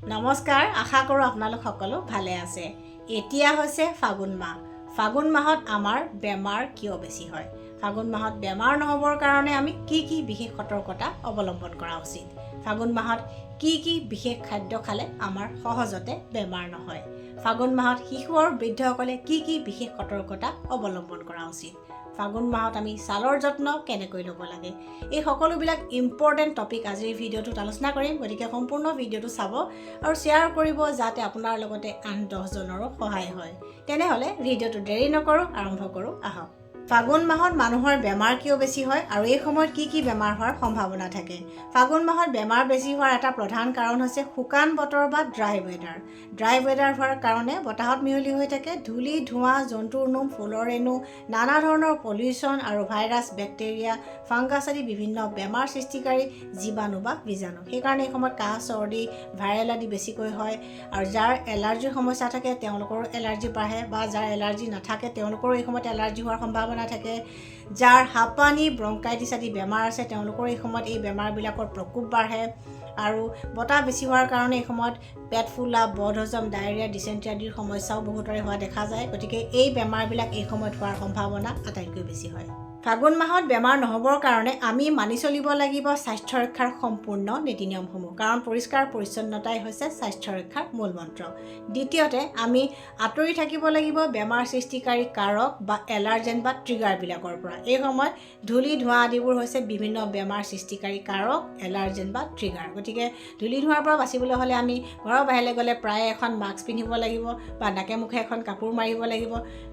নমস্কাৰ, আশা কৰোঁ আপোনালোক সকলো ভালে আছে। এতিয়া হৈছে ফাগুন মাহ। ফাগুন মাহত আমাৰ বেমাৰ কিয় বেছি হয়? ফাগুন মাহত বেমাৰ নহ'বৰ কাৰণে আমি কি বিশেষ সতৰ্কতা অৱলম্বন কৰা উচিত? ফাগুন মাহত কি বিশেষ খাদ্য খালে আমাৰ সহজতে বেমাৰ নহয়? ফাগুন মাহত শিশু আৰু বৃদ্ধসকলে কি বিশেষ সতৰ্কতা অৱলম্বন কৰা উচিত? ফাগুন মাহত আমি ছালৰ যত্ন কেনেকৈ ল'ব লাগে? এই সকলোবিলাক ইম্পৰ্টেণ্ট টপিক আজিৰ ভিডিঅ'টোত আলোচনা কৰিম। গতিকে সম্পূৰ্ণ ভিডিঅ'টো চাব আৰু শ্বেয়াৰ কৰিব যাতে আপোনাৰ লগতে আন 10জনৰো সহায় হয়। তেনেহ'লে ভিডিঅ'টো দেৰি নকৰোঁ, আৰম্ভ কৰোঁ আহক। ফাগুন মাহত মানুহৰ বেমাৰ কিয় বেছি হয় আৰু এই সময়ত কি বেমাৰ হোৱাৰ সম্ভাৱনা থাকে? ফাগুন মাহত বেমাৰ বেছি হোৱাৰ এটা প্ৰধান কাৰণ হৈছে শুকান বতৰ বা ড্ৰাই ৱেডাৰ। ড্ৰাই ৱেডাৰ হোৱাৰ কাৰণে বতাহত মিহলি হৈ থাকে ধূলি, ধোঁৱা, জন্তুৰ নোম, ফুলৰ ৰেণু, নানা ধৰণৰ পলিউশ্যন আৰু ভাইৰাছ, বেক্টেৰিয়া, ফাংগাছ আদি বিভিন্ন বেমাৰ সৃষ্টিকাৰী জীৱাণু বা বীজাণু। সেইকাৰণে এই সময়ত কাহ, চৰ্দি, ভাইৰেল আদি বেছিকৈ হয়। আৰু যাৰ এলাৰ্জিৰ সমস্যা থাকে তেওঁলোকৰো এলাৰ্জি বাঢ়ে, বা যাৰ এলাৰ্জি নাথাকে তেওঁলোকৰো এই সময়ত এলাৰ্জি হোৱাৰ সম্ভাৱনা থাকে। যাৰ হাঁপানি, ব্ৰংকাইটিছ আদি বেমাৰ আছে তেওঁলোকৰ এই সময়ত এই বেমাৰবিলাকৰ প্ৰকোপ বাঢ়ে। আৰু বতাহ বেছি হোৱাৰ কাৰণে এই সময়ত পেট ফুলা, বদহজম, ডায়েৰিয়া, ডিচেণ্ট্ৰি আদিৰ সমস্যাও বহুতৰে হোৱা দেখা যায়। গতিকে এই বেমাৰবিলাক এই সময়ত হোৱাৰ সম্ভাৱনা আটাইতকৈ বেছি হয়। ফাগুন মাহত বেমাৰ নহ'বৰ কাৰণে আমি মানি চলিব লাগিব স্বাস্থ্য ৰক্ষাৰ সম্পূৰ্ণ নীতি নিয়মসমূহ, কাৰণ পৰিষ্কাৰ পৰিচ্ছন্নতাই হৈছে স্বাস্থ্য ৰক্ষাৰ মূল মন্ত্ৰ। দ্বিতীয়তে আমি আঁতৰি থাকিব লাগিব বেমাৰ সৃষ্টিকাৰী কাৰক বা এলাৰ্জেন বা ট্ৰিগাৰবিলাকৰ পৰা। এই সময়ত ধূলি, ধোঁৱা আদিবোৰ হৈছে বিভিন্ন বেমাৰ সৃষ্টিকাৰী কাৰক, এলাৰ্জেন বা ট্ৰিগাৰ। গতিকে ধূলি ধোঁৱাৰ পৰা বাচিবলৈ হ'লে আমি ঘৰৰ বাহিৰলৈ গ'লে প্ৰায়ে এখন মাস্ক পিন্ধিব লাগিব বা নাকে মুখে এখন কাপোৰ মাৰিব লাগিব।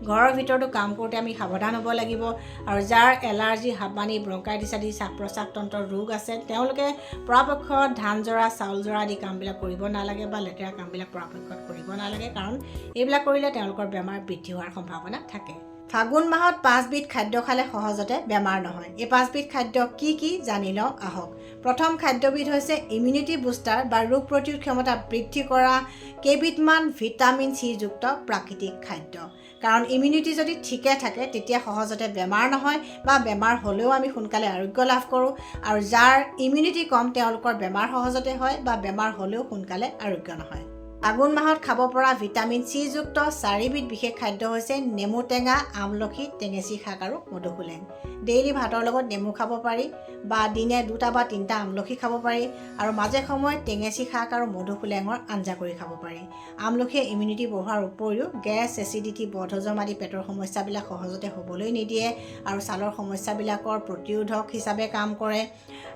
ঘৰৰ ভিতৰতো কাম কৰোঁতে আমি সাৱধান হ'ব লাগিব। আৰু যাৰ এলাৰ্জি, হাঁপানি, ব্ৰংকাইটিছ আদি শ্বাস প্ৰশ্বাস তন্ত্ৰৰ ৰোগ আছে তেওঁলোকে পৰাপক্ষত ধান জৰা, চাউল জৰা আদি কামবিলাক কৰিব নালাগে বা লেতেৰা কামবিলাক পৰাপক্ষত কৰিব নালাগে, কাৰণ এইবিলাক কৰিলে তেওঁলোকৰ বেমাৰ বৃদ্ধি হোৱাৰ সম্ভাৱনা থাকে। ফাগুন মাহত 5বিধ খাদ্য খালে সহজতে বেমাৰ নহয়। এই 5বিধ খাদ্য কি জানি লওঁ আহক। প্ৰথম খাদ্যবিধ হৈছে ইমিউনিটি বুষ্টাৰ বা ৰোগ প্ৰতিৰোধ ক্ষমতা বৃদ্ধি কৰা কেইবিধমান ভিটামিন চি যুক্ত প্ৰাকৃতিক খাদ্য। কাৰণ ইমিউনিটি যদি ঠিকে থাকে তেতিয়া সহজতে বেমাৰ নহয়, বা বেমাৰ হ'লেও আমি সোনকালে আৰোগ্য লাভ কৰোঁ। আৰু যাৰ ইমিউনিটি কম তেওঁলোকৰ বেমাৰ সহজতে হয় বা বেমাৰ হ'লেও সোনকালে আৰোগ্য নহয়। ফাগুন মাহত খাব পৰা ভিটামিন চি যুক্ত 4বিধ বিশেষ খাদ্য হৈছে নেমু টেঙা, আমলখি, টেঙেচি শাক আৰু মধুসোলেং। ডেইলি ভাতৰ লগত নেমু খাব পাৰি, বা দিনে 2টা বা 3টা আমলখি খাব পাৰি, আৰু মাজে সময়ে টেঙেচি শাক আৰু মধুসোলেঙৰ আঞ্জা কৰি খাব পাৰি। আমলখিয়ে ইমিউনিটি বঢ়োৱাৰ উপৰিও গেছ, এচিডিটি, বদহজম আদি পেটৰ সমস্যাবিলাক সহজতে হ'বলৈ নিদিয়ে আৰু ছালৰ সমস্যাবিলাকৰ প্ৰতিৰোধক হিচাপে কাম কৰে।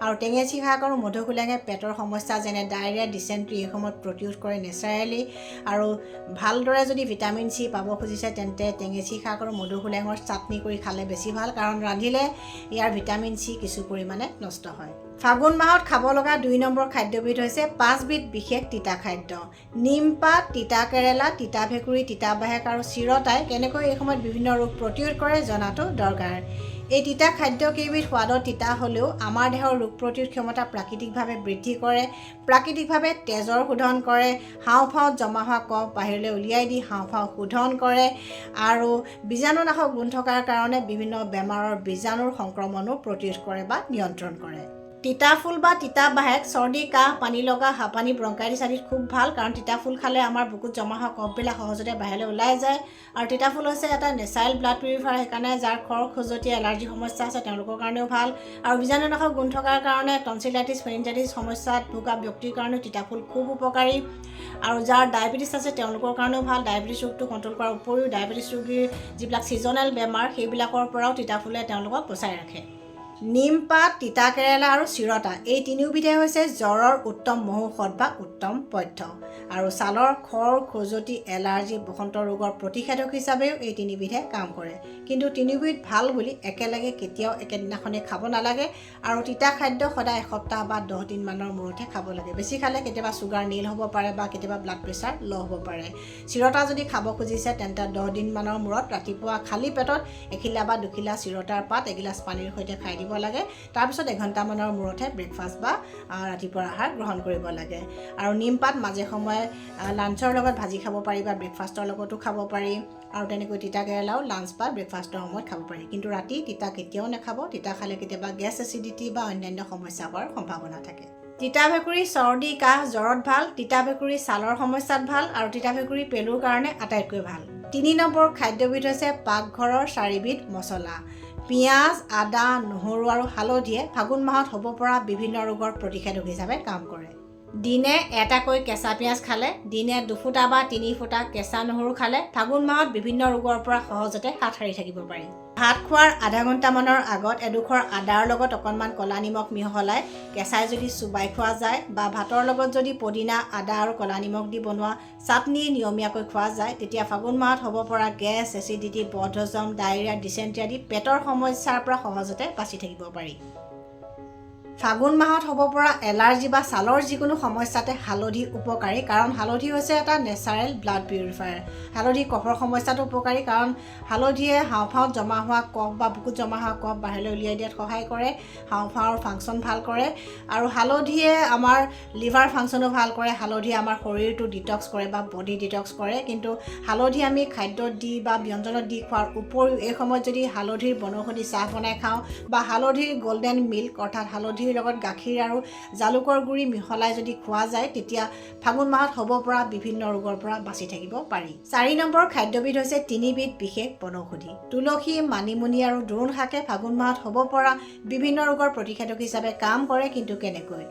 আৰু টেঙেচি শাক আৰু মধুসোলেঙে পেটৰ সমস্যা যেনে ডায়েৰিয়া, ডিচেণ্ট্ৰি এই সময়ত প্ৰতিৰোধ কৰে নেচাৰেলি। আৰু ভালদৰে যদি ভিটামিন চি পাব খুজিছে তেন্তে টেঙেচি শাক আৰু মধুসোলেঙৰ চাটনি কৰি খালে বেছি ভাল, কাৰণ ৰান্ধিলে ইয়াৰ ভিটামিন চি কিছু পৰিমাণে নষ্ট হয়। ফাগুন মাহত খাব লগা 2 নম্বৰ খাদ্যবিধ হৈছে 5বিধ বিশেষ তিতা খাদ্য। নিমপাত, তিতা কেৰেলা, তিতা ভেকুৰী, তিতা বাহেক আৰু চিৰতাই কেনেকৈ এই সময়ত বিভিন্ন ৰোগ প্ৰতিৰোধ কৰে জনাটো দৰকাৰ। এই তিতা খাদ্য কেইবিধ সোৱাদত তিতা হ'লেও আমাৰ দেহৰ ৰোগ প্ৰতিৰোধ ক্ষমতা প্ৰাকৃতিকভাৱে বৃদ্ধি কৰে, প্ৰাকৃতিকভাৱে তেজৰ শোধন কৰে, হাওঁফাওঁত জমা হোৱা কফ বাহিৰলৈ উলিয়াই দি হাওঁফাওঁ শোধন কৰে, আৰু বীজাণুনাশক গুণ থকাৰ কাৰণে বিভিন্ন বেমাৰৰ বীজাণুৰ সংক্ৰমণো প্ৰতিৰোধ কৰে বা নিয়ন্ত্ৰণ কৰে। তিতা ফুল বা তিতা বাহেক চৰ্দি, কাহ, পানী লগা, হাঁপানি, ব্ৰংকাইটিছ আদিত খুব ভাল, কাৰণ তিতা ফুল খালে আমাৰ বুকুত জমা হোৱা কফবিলাক সহজতে বাহিৰলৈ ওলাই যায়। আৰু তিতা ফুল হৈছে এটা নেচাৰেল ব্লাড পিউৰিফায়াৰ, সেইকাৰণে যাৰ খৰ খজুৱতি, এলাৰ্জি সমস্যা আছে তেওঁলোকৰ কাৰণেও ভাল। আৰু বীজাণুনাশক গুণ থকাৰ কাৰণে টনচিলাইটিছ, ফেৰিনজাইটিছ সমস্যাত ভোগা ব্যক্তিৰ কাৰণেও তিতা ফুল খুব উপকাৰী। আৰু যাৰ ডায়েবেটিছ আছে তেওঁলোকৰ কাৰণেও ভাল। ডায়েবেটিছ ৰোগটো কণ্ট্ৰল কৰাৰ উপৰিও ডায়েবেটিছ ৰোগীৰ যিবিলাক ছিজনেল বেমাৰ সেইবিলাকৰ পৰাও তিতা ফুলে তেওঁলোকক বচাই ৰাখে। নিমপাত, তিতা কেৰেলা আৰু চিৰতা এই 3বিধে হৈছে জ্বৰৰ উত্তম মহৌষধ বা উত্তম পথ্য। আৰু ছালৰ খৰ, খজুৱতি, এলাৰ্জি, বসন্ত ৰোগৰ প্ৰতিষেধক হিচাপেও এই 3বিধে কাম কৰে। কিন্তু 3বিধ ভাল বুলি একেলগে কেতিয়াও একেদিনাখনে খাব নালাগে। আৰু তিতা খাদ্য সদায় এসপ্তাহ বা 10 দিনমানৰ মূৰতহে খাব লাগে। বেছি খালে কেতিয়াবা চুগাৰ নীল হ'ব পাৰে বা কেতিয়াবা ব্লাড প্ৰেছাৰ ল' হ'ব পাৰে। চিৰতা যদি খাব খুজিছে তেন্তে 10 দিনমানৰ মূৰত ৰাতিপুৱা খালী পেটত এখিলা বা 2খিলা চিৰতাৰ পাত এগিলাচ পানীৰ সৈতে খাই দিব লাগে। তাৰপিছত 1 ঘণ্টামানৰ মূৰতহে ব্ৰেকফাষ্ট বা ৰাতিপুৱাৰ আহাৰ গ্ৰহণ কৰিব লাগে। আৰু নিমপাত মাজে সময়ে লাঞ্চৰ লগত ভাজি খাব পাৰি বা ব্ৰেকফাষ্টৰ লগতো খাব পাৰি। আৰু তেনেকৈ তিতা কেৰেলাও লাঞ্চ বা ব্ৰেকফাষ্টৰ সময়ত খাব পাৰি। কিন্তু ৰাতি তিতা কেতিয়াও নাখাব। তিতা খালে কেতিয়াবা গেছ, এচিডিটি বা অন্যান্য সমস্যা হোৱাৰ সম্ভাৱনা থাকে। তিতা ভেকুৰী চৰ্দি কাহ জ্বৰত ভাল, তিতা ভেকুৰী ছালৰ সমস্যাত ভাল আৰু তিতা ভেকুৰী পেলুৰ কাৰণে আটাইতকৈ ভাল। 3 নম্বৰ খাদ্যবিধ হৈছে পাকঘৰৰ 4বিধ মছলা। পিঁয়াজ, আদা, নহৰু আৰু হালধিয়ে ফাগুন মাহত হ'ব পৰা বিভিন্ন ৰোগৰ প্ৰতিষেধক হিচাপে কাম কৰে। দিনে এটাকৈ কেঁচা পিঁয়াজ খালে, দিনে 2 ফুটা বা 3 ফুটা কেঁচা নহৰু খালে ফাগুন মাহত বিভিন্ন ৰোগৰ পৰা সহজতে হাত সাৰি থাকিব পাৰি। ভাত খোৱাৰ আধা ঘণ্টামানৰ আগত এডোখৰ আদাৰ লগত অকণমান ক'লা নিমখ মিহলাই কেঁচাই যদি চুবাই খোৱা যায় বা ভাতৰ লগত যদি পদিনা, আদা আৰু ক'লা নিমখ দি বনোৱা চাটনি নিয়মীয়াকৈ খোৱা যায়, তেতিয়া ফাগুন মাহত হ'ব পৰা গেছ, এচিডিটি, বদহজম, ডায়েৰিয়া, ডিচেণ্ট্ৰি আদি পেটৰ সমস্যাৰ পৰা সহজতে বাচি থাকিব পাৰি। ফাগুন মাহত হ'ব পৰা এলাৰ্জি বা ছালৰ যিকোনো সমস্যাতে হালধি উপকাৰী, কাৰণ হালধি হৈছে এটা নেচাৰেল ব্লাড পিউৰিফায়াৰ। হালধি কফৰ সমস্যাটো উপকাৰী, কাৰণ হালধিয়ে হাওঁফাওত জমা হোৱা কফ বা বুকুত জমা হোৱা কফ বাহিৰলৈ উলিয়াই দিয়াত সহায় কৰে, হাওঁফাওৰ ফাংচন ভাল কৰে আৰু হালধিয়ে আমাৰ লিভাৰ ফাংচনো ভাল কৰে। হালধিয়ে আমাৰ শৰীৰটো ডিটক্স কৰে বা বডি ডিটক্স কৰে। কিন্তু হালধি আমি খাদ্যত দি বা ব্যঞ্জনত দি খোৱাৰ উপৰিও এই সময়ত যদি হালধিৰ বনৌষধি চাহ বনাই খাওঁ বা হালধিৰ গোল্ডেন মিল্ক অৰ্থাৎ হালধিৰ লগত গাখীৰ আৰু জালুকৰ গুড়ি মিহলাই যদি খোৱা যায়, তেতিয়া ফাগুন মাহত হ'ব পৰা বিভিন্ন ৰোগৰ পৰা বাচি থাকিব পাৰি। 4 নম্বৰ খাদ্যবিধ হৈছে 3বিধ বিশেষ বনৌষধি। তুলসী, মানিমুনি আৰু দোৰোণ শাকে ফাগুন মাহত হ'ব পৰা বিভিন্ন ৰোগৰ প্ৰতিষেধক হিচাপে কাম কৰে। কিন্তু কেনেকৈ?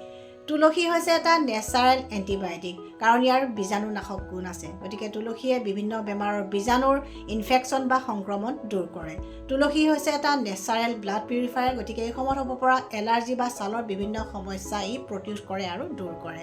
তুলসী হৈছে এটা নেচাৰেল এণ্টিবায়'টিক, কাৰণ ইয়াৰ বীজাণুনাশক গুণ আছে। গতিকে তুলসীয়ে বিভিন্ন বেমাৰৰ বীজাণুৰ ইনফেকশ্যন বা সংক্ৰমণ দূৰ কৰে। তুলসী হৈছে এটা নেচাৰেল ব্লাড পিউৰিফায়াৰ, গতিকে এই সময়ত হ'ব পৰা এলাৰ্জি বা ছালৰ বিভিন্ন সমস্যা ই প্ৰতিৰোধ কৰে আৰু দূৰ কৰে।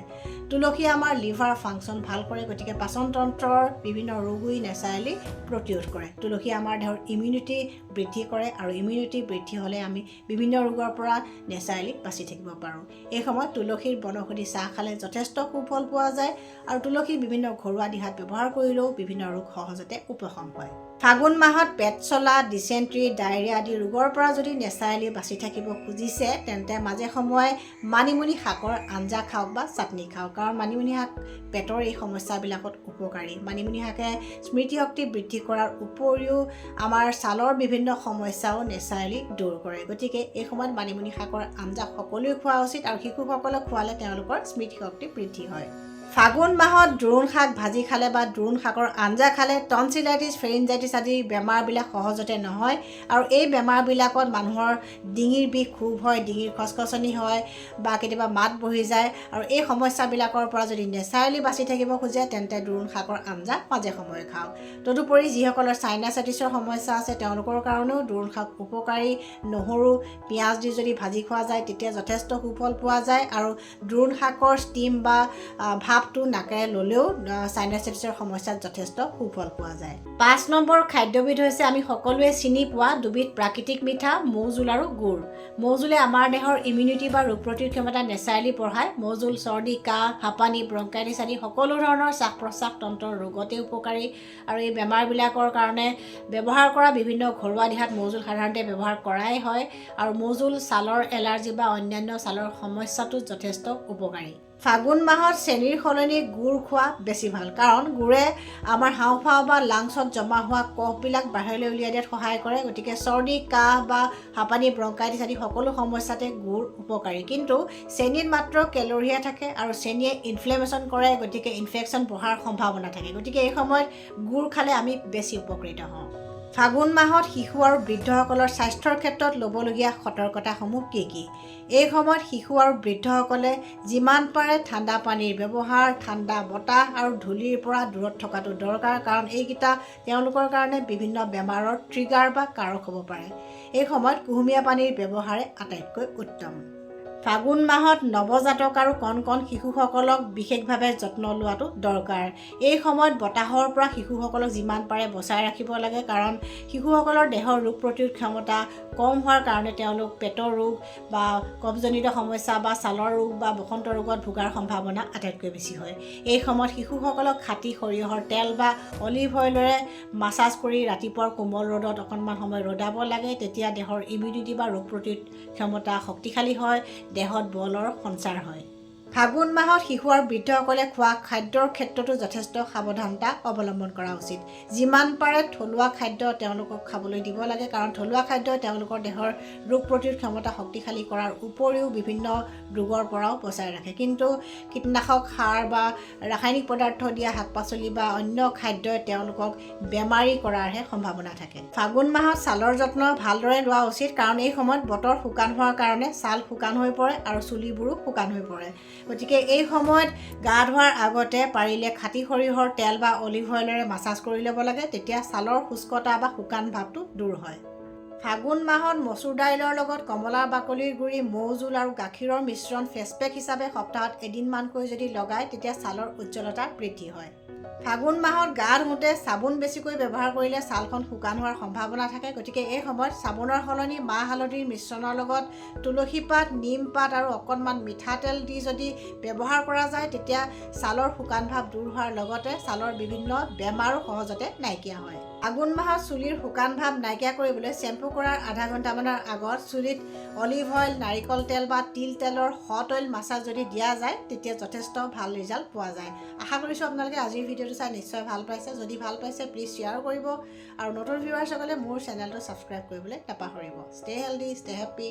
তুলসীয়ে আমাৰ লিভাৰ ফাংচন ভাল কৰে, গতিকে পাচন তন্ত্ৰৰ বিভিন্ন ৰোগ ই নেচাৰেলি প্ৰতিৰোধ কৰে। তুলসীয়ে আমাৰ দেহৰ ইমিউনিটি বৃদ্ধি কৰে আৰু ইমিউনিটি বৃদ্ধি হ'লে আমি বিভিন্ন ৰোগৰ পৰা নেচাৰেলি বাচি থাকিব পাৰোঁ। এই সময়ত তুলসীৰ বনৌষধি চাহ খালে যথেষ্ট সুফল পোৱা যায় আৰু তুলসী বিভিন্ন ঘৰুৱা দিহাত ব্যৱহাৰ কৰিলেও বিভিন্ন ৰোগ সহজতে উপশম হয়। ফাগুন মাহত পেট চলা, ডিচেণ্ট্ৰি, ডায়েৰিয়া আদি ৰোগৰ পৰা যদি নেচাৰেলি বাচি থাকিব খুজিছে, তেন্তে মাজে সময়ে মানিমুনি শাকৰ আঞ্জা খাওক বা চাটনি খাওক, কাৰণ মানিমুনি শাক পেটৰ এই সমস্যাবিলাকত উপকাৰী। মানিমুনি শাকে স্মৃতিশক্তি বৃদ্ধি কৰাৰ উপৰিও আমাৰ ছালৰ বিভিন্ন সমস্যাও নেচাৰেলি দূৰ কৰে। গতিকে এই সময়ত মানিমুনি শাকৰ আঞ্জা সকলোৱে খোৱা উচিত আৰু শিশুসকলক খোৱালে তেওঁলোকৰ স্মৃতিশক্তি বৃদ্ধি হয়। ফাগুন মাহত দোৰোণ শাক ভাজি খালে বা দোৰোণ শাকৰ আঞ্জা খালে টনচিলাইটিছ, ফেৰিনজাইটিছ আদি বেমাৰবিলাক সহজতে নহয় আৰু এই বেমাৰবিলাকত মানুহৰ ডিঙিৰ বিষ খুব হয়, ডিঙিৰ খচখচনি হয় বা কেতিয়াবা মাত বহি যায়। আৰু এই সমস্যাবিলাকৰ পৰা যদি নেচাৰেলি বাচি থাকিব খোজে, তেন্তে দোৰোণ শাকৰ আঞ্জা মাজে সময়ে খাওক। তদুপৰি যিসকলৰ চাইনাচাইটিছৰ সমস্যা আছে তেওঁলোকৰ কাৰণেও দোৰোণ শাক উপকাৰী। নহৰু, পিঁয়াজ দি যদি ভাজি খোৱা যায় তেতিয়া যথেষ্ট সুফল পোৱা যায় আৰু দোৰোণ শাকৰ ষ্টিম বা ভাপটো নাকেৰে ল'লেও চাইনাচাইটিছৰ সমস্যাত যথেষ্ট সুফল পোৱা যায়। 5 নম্বৰ খাদ্যবিধ হৈছে আমি সকলোৱে চিনি পোৱা 2বিধ প্ৰাকৃতিক মিঠা, মৌজোল আৰু গুড়। মৌজোলে আমাৰ দেহৰ ইমিউনিটি বা ৰোগ প্ৰতিৰোধ ক্ষমতা নেচাৰেলি বঢ়ায়। মৌজোল চৰ্দি, কাহ, হাঁপানি, ব্ৰংকাইটিছ আদি সকলো ধৰণৰ শ্বাস প্ৰশ্বাস তন্ত্ৰৰ ৰোগতে উপকাৰী আৰু এই বেমাৰবিলাকৰ কাৰণে ব্যৱহাৰ কৰা বিভিন্ন ঘৰুৱা দিহাত মৌজোল সাধাৰণতে ব্যৱহাৰ কৰাই হয় আৰু মৌজোল ছালৰ এলাৰ্জি বা অন্যান্য ছালৰ সমস্যাটো যথেষ্ট উপকাৰী। ফাগুন মাহত চেনিৰ সলনি গুড় খোৱা বেছি ভাল, কাৰণ গুড়ে আমাৰ হাওঁফাওঁ বা লাংছত জমা হোৱা কফবিলাক বাহিৰলৈ উলিয়াই দিয়াত সহায় কৰে। গতিকে চৰ্দি, কাহ বা হাঁপানি, ব্ৰংকাইটিছ আদি সকলো সমস্যাতে গুড় উপকাৰী। কিন্তু চেনিত মাত্ৰ কেলৰিহে থাকে আৰু চেনিয়ে ইনফ্লেমেশ্যন কৰে, গতিকে ইনফেকশ্যন বঢ়াৰ সম্ভাৱনা থাকে। গতিকে এই সময়ত গুড় খালে আমি বেছি উপকৃত হওঁ। ফাগুন মাহত শিশু আৰু বৃদ্ধসকলৰ স্বাস্থ্যৰ ক্ষেত্ৰত ল'বলগীয়া সতৰ্কতাসমূহ কি কি? এই সময়ত শিশু আৰু বৃদ্ধসকলে যিমান পাৰে ঠাণ্ডা পানীৰ ব্যৱহাৰ, ঠাণ্ডা বতাহ আৰু ধূলিৰ পৰা দূৰত থকাটো দৰকাৰ, কাৰণ এইকেইটা তেওঁলোকৰ কাৰণে বিভিন্ন বেমাৰৰ ট্ৰিগাৰ বা কাৰক হ'ব পাৰে। এই সময়ত কুহুমীয়া পানীৰ ব্যৱহাৰে আটাইতকৈ উত্তম। ফাগুন মাহত নৱজাতক আৰু কণ কণ শিশুসকলক বিশেষভাৱে যত্ন লোৱাটো দৰকাৰ। এই সময়ত বতাহৰ পৰা শিশুসকলক যিমান পাৰে বচাই ৰাখিব লাগে, কাৰণ শিশুসকলৰ দেহৰ ৰোগ প্ৰতিৰোধ ক্ষমতা কম হোৱাৰ কাৰণে তেওঁলোক পেটৰ ৰোগ বা কফজনিত সমস্যা বা ছালৰ ৰোগ বা বসন্ত ৰোগত ভোগাৰ সম্ভাৱনা আটাইতকৈ বেছি হয়। এই সময়ত শিশুসকলক খাটি সৰিয়হৰ তেল বা অলিভ অইলেৰে মাছাজ কৰি ৰাতিপুৱাৰ কোমল ৰ'দত অকণমান সময় ৰ'দাব লাগে। তেতিয়া দেহৰ ইমিউনিটি বা ৰোগ প্ৰতিৰোধ ক্ষমতা শক্তিশালী হয়, দেহত বলৰ সঞ্চাৰ হয়। ফাগুন মাহত শিশু আৰু বৃদ্ধসকলে খোৱা খাদ্যৰ ক্ষেত্ৰতো যথেষ্ট সাৱধানতা অৱলম্বন কৰা উচিত। যিমান পাৰে থলুৱা খাদ্য তেওঁলোকক খাবলৈ দিব লাগে, কাৰণ থলুৱা খাদ্যই তেওঁলোকৰ দেহৰ ৰোগ প্ৰতিৰোধ ক্ষমতা শক্তিশালী কৰাৰ উপৰিও বিভিন্ন ৰোগৰ পৰাও বচাই ৰাখে। কিন্তু কীটনাশক সাৰ বা ৰাসায়নিক পদাৰ্থ দিয়া শাক পাচলি বা অন্য খাদ্যই তেওঁলোকক বেমাৰী কৰাৰহে সম্ভাৱনা থাকে। ফাগুন মাহত ছালৰ যত্ন ভালদৰে লোৱা উচিত, কাৰণ এই সময়ত বতৰ শুকান হোৱাৰ কাৰণে ছাল শুকান হৈ পৰে আৰু চুলিবোৰো শুকান হৈ পৰে। গতিকে এই সময়ত গা ধোৱাৰ আগতে পাৰিলে খাটি সৰিয়হৰ তেল বা অলিভ অইলেৰে মাছাজ কৰি ল'ব লাগে, তেতিয়া ছালৰ শুষ্কতা বা শুকান ভাৱটো দূৰ হয়। ফাগুন মাহত মচুৰ দাইলৰ লগত কমলাৰ বাকলিৰ গুড়ি, মৌ জোল আৰু গাখীৰৰ মিশ্ৰণ ফেচপেক হিচাপে সপ্তাহত এদিনমানকৈ যদি লগায় তেতিয়া ছালৰ উজ্জ্বলতা বৃদ্ধি হয়। ফাগুন মাহত গা ধুওঁতে চাবোন বেছিকৈ ব্যৱহাৰ কৰিলে ছালখন শুকান হোৱাৰ সম্ভাৱনা থাকে। গতিকে এই সময়ত চাবোনৰ সলনি মাহ হালধিৰ মিশ্ৰণৰ লগত তুলসী পাত, নিম পাত আৰু অকণমান মিঠাতেল দি যদি ব্যৱহাৰ কৰা যায় তেতিয়া ছালৰ শুকান ভাৱ দূৰ হোৱাৰ লগতে ছালৰ বিভিন্ন বেমাৰো সহজতে নাইকিয়া হয়। ফাগুন মাহত চুলিৰ শুকান ভাৱ নাইকিয়া কৰিবলৈ শ্বেম্পু কৰাৰ আধা ঘণ্টামানৰ আগত চুলিত অলিভ অইল, নাৰিকল তেল বা তিল তেলৰ হট অইল মাছাজ যদি দিয়া যায় তেতিয়া যথেষ্ট ভাল ৰিজাল্ট পোৱা যায়। আশা কৰিছোঁ আপোনালোকে আজিৰ ভিডিঅ'টো চাই নিশ্চয় ভাল পাইছে। যদি ভাল পাইছে প্লিজ শ্বেয়াৰ কৰিব আৰু নতুন ভিউৱাৰ্ছসকলে মোৰ চেনেলটো ছাবস্ক্ৰাইব কৰিবলৈ নাপাহৰিব। Stay healthy, stay happy.